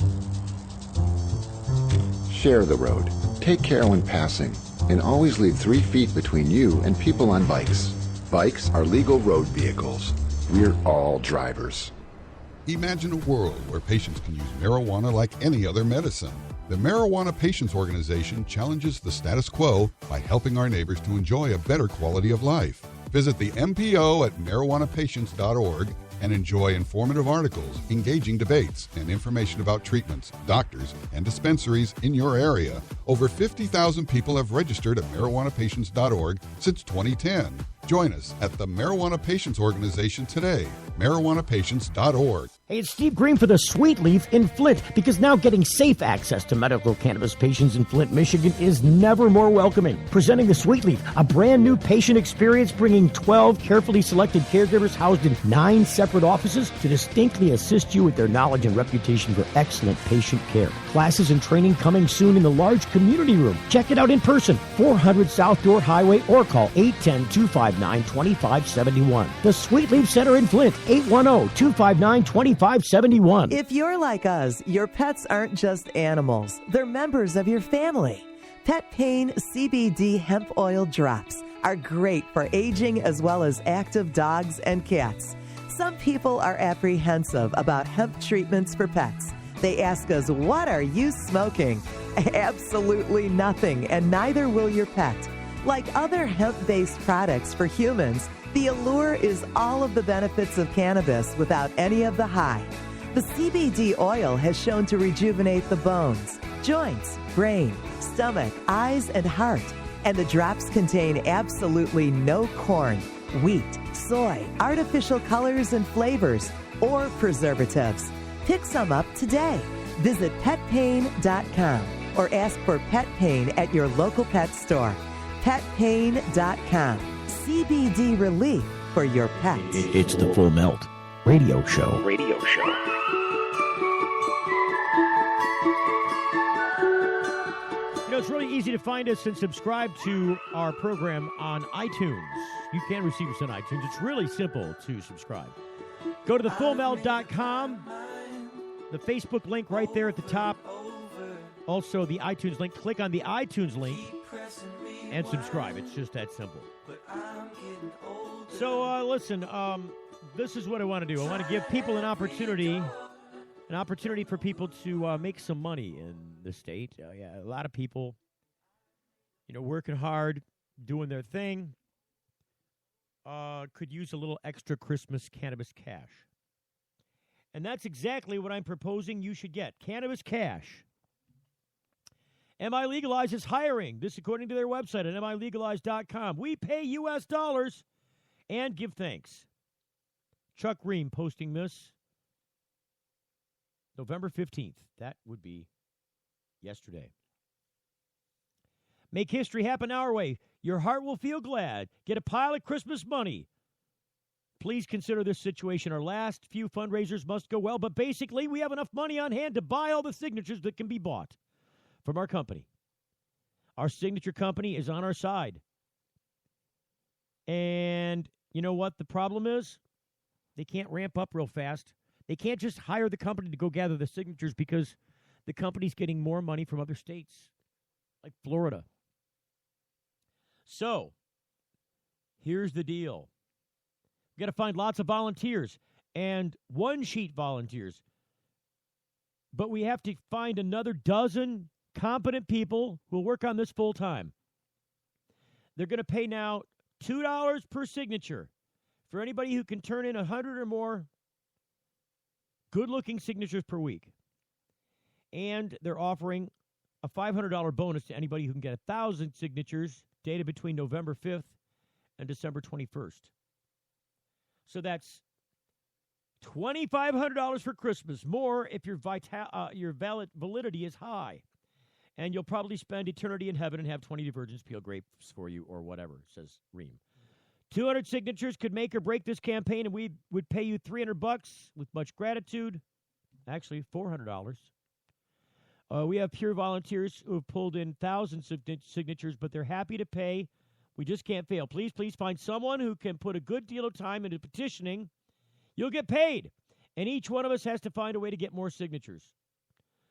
Share the road, take care when passing, and always leave 3 feet between you and people on bikes. Bikes are legal road vehicles. We're all drivers. Imagine a world where patients can use marijuana like any other medicine. The Marijuana Patients Organization challenges the status quo by helping our neighbors to enjoy a better quality of life. Visit the MPO at marijuanapatients.org and enjoy informative articles, engaging debates, and information about treatments, doctors, and dispensaries in your area. Over 50,000 people have registered at marijuanapatients.org since 2010. Join us at the Marijuana Patients Organization today, marijuanapatients.org. Hey, it's Steve Green for the Sweet Leaf in Flint, because now getting safe access to medical cannabis patients in Flint, Michigan is never more welcoming. Presenting the Sweet Leaf, a brand new patient experience bringing 12 carefully selected caregivers housed in 9 separate offices to distinctly assist you with their knowledge and reputation for excellent patient care. Classes and training coming soon in the large community room. Check it out in person, 400 South Door Highway, or call 810-259-2571. The Sweet Leaf Center in Flint, 810-259-2571. If you're like us, your pets aren't just animals. They're members of your family. Pet Pain CBD hemp oil drops are great for aging as well as active dogs and cats. Some people are apprehensive about hemp treatments for pets. They ask us, what are you smoking? Absolutely nothing, and neither will your pet. Like other hemp-based products for humans, the allure is all of the benefits of cannabis without any of the high. The CBD oil has shown to rejuvenate the bones, joints, brain, stomach, eyes, and heart. And the drops contain absolutely no corn, wheat, soy, artificial colors and flavors, or preservatives. Pick some up today. Visit petpain.com or ask for Pet Pain at your local pet store. Petpain.com. CBD relief for your pets. It's the Full Melt Radio Show. Radio show. It's really easy to find us and subscribe to our program on iTunes. You can receive us on iTunes. It's really simple to subscribe. Go to thefullmelt.com. The Facebook link right there at the top. Also, the iTunes link. Click on the iTunes link and subscribe. It's just that simple. So, listen, this is what I want to do. I want to give people an opportunity for people to make some money in the state. A lot of people, working hard, doing their thing, could use a little extra Christmas cannabis cash. And that's exactly what I'm proposing you should get. Cannabis cash. MI Legalize is hiring. This according to their website at milegalize.com. We pay U.S. dollars and give thanks. Chuck Ream posting this November 15th. That would be yesterday. Make history happen our way. Your heart will feel glad. Get a pile of Christmas money. Please consider this situation. Our last few fundraisers must go well, but basically we have enough money on hand to buy all the signatures that can be bought from our company. Our signature company is on our side. And you know what the problem is? They can't ramp up real fast. They can't just hire the company to go gather the signatures because the company's getting more money from other states, like Florida. So, here's the deal. We've got to find lots of volunteers and one-sheet volunteers. But we have to find another dozen competent people who will work on this full-time. They're going to pay now $2 per signature for anybody who can turn in 100 or more good-looking signatures per week. And they're offering a $500 bonus to anybody who can get 1,000 signatures dated between November 5th and December 21st. So that's $2,500 for Christmas, more if your validity is high. And you'll probably spend eternity in heaven and have 20 virgins peel grapes for you or whatever, says Ream. 200 signatures could make or break this campaign, and we would pay you $300 with much gratitude. Actually, $400. We have pure volunteers who have pulled in thousands of signatures, but they're happy to pay. We just can't fail. Please find someone who can put a good deal of time into petitioning. You'll get paid. And each one of us has to find a way to get more signatures.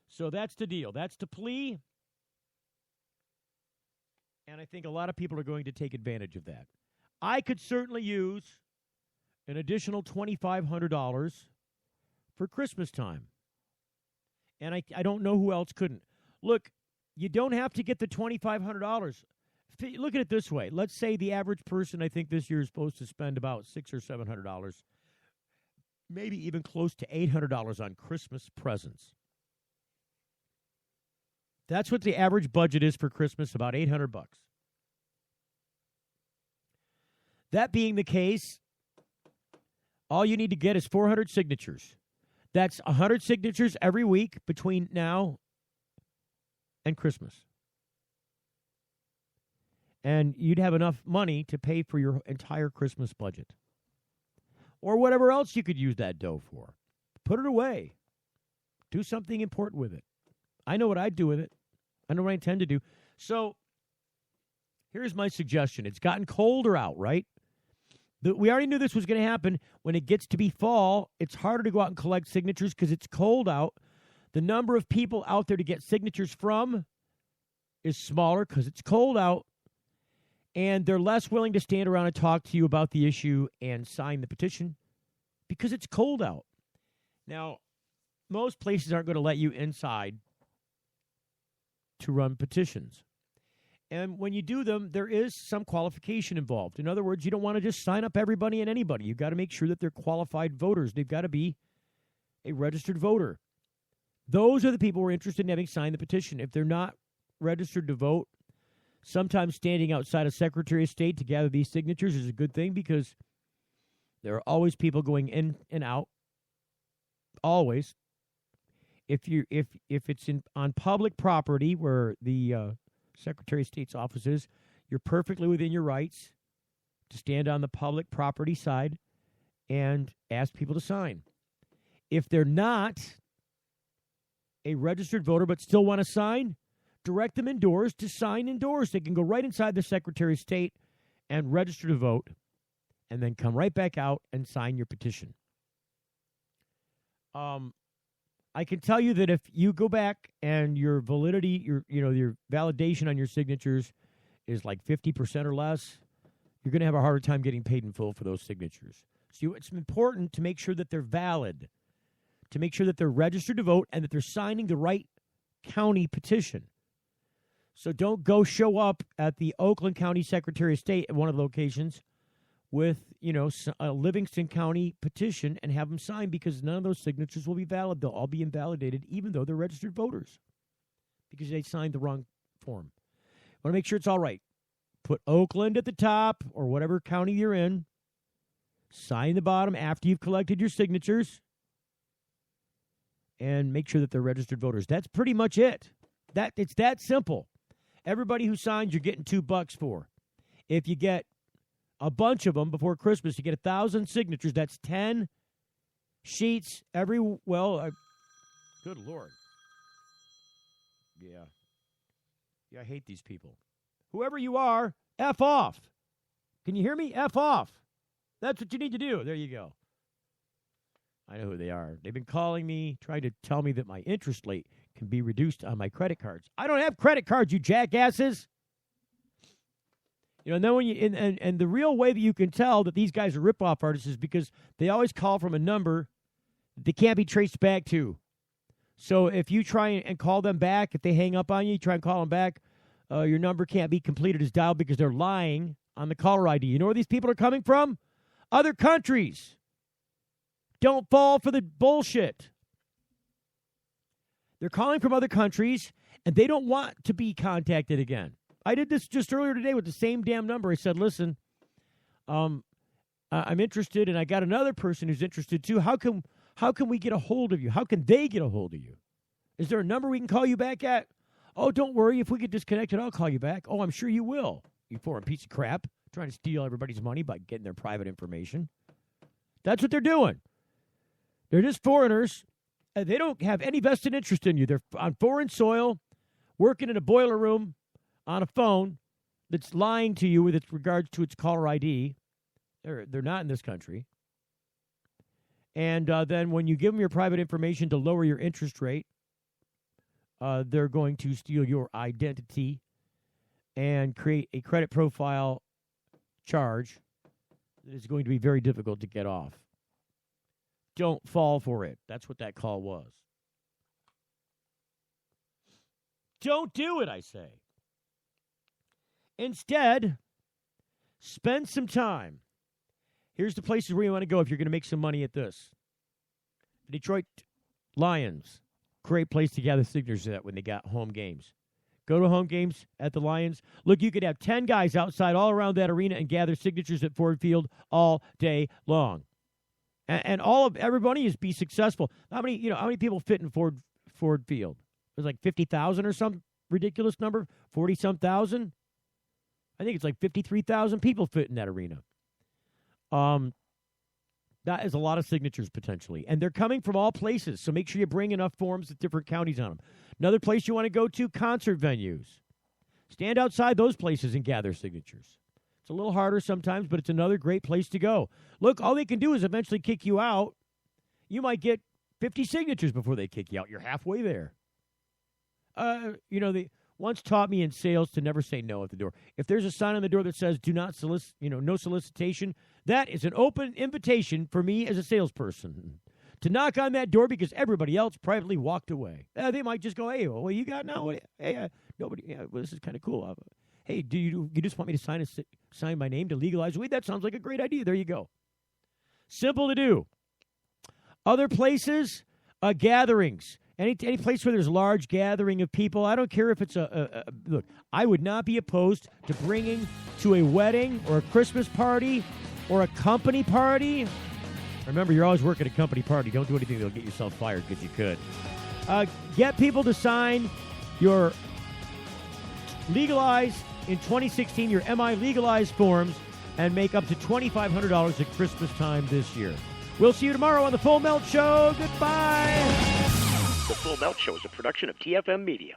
So that's the deal. That's the plea. And I think a lot of people are going to take advantage of that. I could certainly use an additional $2,500 for Christmas time. And I don't know who else couldn't. Look, you don't have to get the $2,500. Look at it this way. Let's say the average person, I think this year, is supposed to spend about $600 or $700, maybe even close to $800 on Christmas presents. That's what the average budget is for Christmas, about $800. That being the case, all you need to get is 400 signatures. That's 100 signatures every week between now and Christmas. And you'd have enough money to pay for your entire Christmas budget. Or whatever else you could use that dough for. Put it away. Do something important with it. I know what I'd do with it. I know what I intend to do. So, here's my suggestion. It's gotten colder out, right? We already knew this was going to happen. When it gets to be fall, it's harder to go out and collect signatures because it's cold out. The number of people out there to get signatures from is smaller because it's cold out. And they're less willing to stand around and talk to you about the issue and sign the petition because it's cold out. Now, most places aren't going to let you inside to run petitions. And when you do them, there is some qualification involved. In other words, you don't want to just sign up everybody and anybody. You've got to make sure that they're qualified voters. They've got to be a registered voter. Those are the people who are interested in having signed the petition. If they're not registered to vote, sometimes standing outside a Secretary of State to gather these signatures is a good thing because there are always people going in and out. Always. If it's on public property where the Secretary of State's office is, you're perfectly within your rights to stand on the public property side and ask people to sign. If they're not a registered voter but still want to sign, direct them indoors to sign indoors. They can go right inside the Secretary of State and register to vote, and then come right back out and sign your petition. I can tell you that if you go back and your validity, your validation on your signatures is like 50% or less, you're going to have a harder time getting paid in full for those signatures. So it's important to make sure that they're valid, to make sure that they're registered to vote and that they're signing the right county petition. So don't go show up at the Oakland County Secretary of State at one of the locations with, a Livingston County petition and have them sign, because none of those signatures will be valid. They'll all be invalidated, even though they're registered voters, because they signed the wrong form. Want to make sure it's all right. Put Oakland at the top or whatever county you're in. Sign the bottom after you've collected your signatures. And make sure that they're registered voters. That's pretty much it. It's that simple. Everybody who signs, you're getting $2 for. If you get a bunch of them before Christmas, you get 1,000 signatures. That's 10 sheets every. Good Lord. Yeah. I hate these people. Whoever you are, F off. Can you hear me? F off. That's what you need to do. There you go. I know who they are. They've been calling me, trying to tell me that my interest rate can be reduced on my credit cards. I don't have credit cards, you jackasses. And then when you and the real way that you can tell that these guys are ripoff artists is because they always call from a number that they can't be traced back to. So if you try and call them back, if they hang up on you, you try and call them back, your number can't be completed as dialed because they're lying on the caller ID. You know where these people are coming from? Other countries. Don't fall for the bullshit. They're calling from other countries, and they don't want to be contacted again. I did this just earlier today with the same damn number. I said, listen, I'm interested, and I got another person who's interested too. How can we get a hold of you? How can they get a hold of you? Is there a number we can call you back at? Oh, don't worry. If we get disconnected, I'll call you back. Oh, I'm sure you will. You foreign piece of crap, trying to steal everybody's money by getting their private information. That's what they're doing. They're just foreigners. They don't have any vested interest in you. They're on foreign soil, working in a boiler room on a phone that's lying to you with regards to its caller ID. They're not in this country. And then when you give them your private information to lower your interest rate, they're going to steal your identity and create a credit profile charge that is going to be very difficult to get off. Don't fall for it. That's what that call was. Don't do it, I say. Instead, spend some time. Here's the places where you want to go if you're going to make some money at this. The Detroit Lions, great place to gather signatures at when they got home games. Go to home games at the Lions. Look, you could have 10 guys outside all around that arena and gather signatures at Ford Field all day long. And everybody is be successful. How many people fit in Ford Field? It was like 50,000 or some ridiculous number, 40-some thousand. I think it's like 53,000 people fit in that arena. That is a lot of signatures potentially. And they're coming from all places, so make sure you bring enough forms with different counties on them. Another place you want to go to, concert venues. Stand outside those places and gather signatures. It's a little harder sometimes, but it's another great place to go. Look, all they can do is eventually kick you out. You might get 50 signatures before they kick you out. You're halfway there. They once taught me in sales to never say no at the door. If there's a sign on the door that says "Do not solicit," no solicitation, that is an open invitation for me as a salesperson to knock on that door because everybody else privately walked away. They might just go, "Hey, what you got now? Hey, nobody. Yeah, well, this is kind of cool. Hey, do you just want me to sign my name to legalize weed? That sounds like a great idea. There you go. Simple to do. Other places, gatherings. Any place where there's a large gathering of people, I don't care if it's look, I would not be opposed to bringing to a wedding or a Christmas party or a company party. Remember, you're always working at a company party. Don't do anything that'll get yourself fired because you could. Get people to sign your legalized, in 2016, your MI legalized forms and make up to $2,500 at Christmas time this year. We'll see you tomorrow on The Full Melt Show. Goodbye. The Full Melt Show is a production of TFM Media.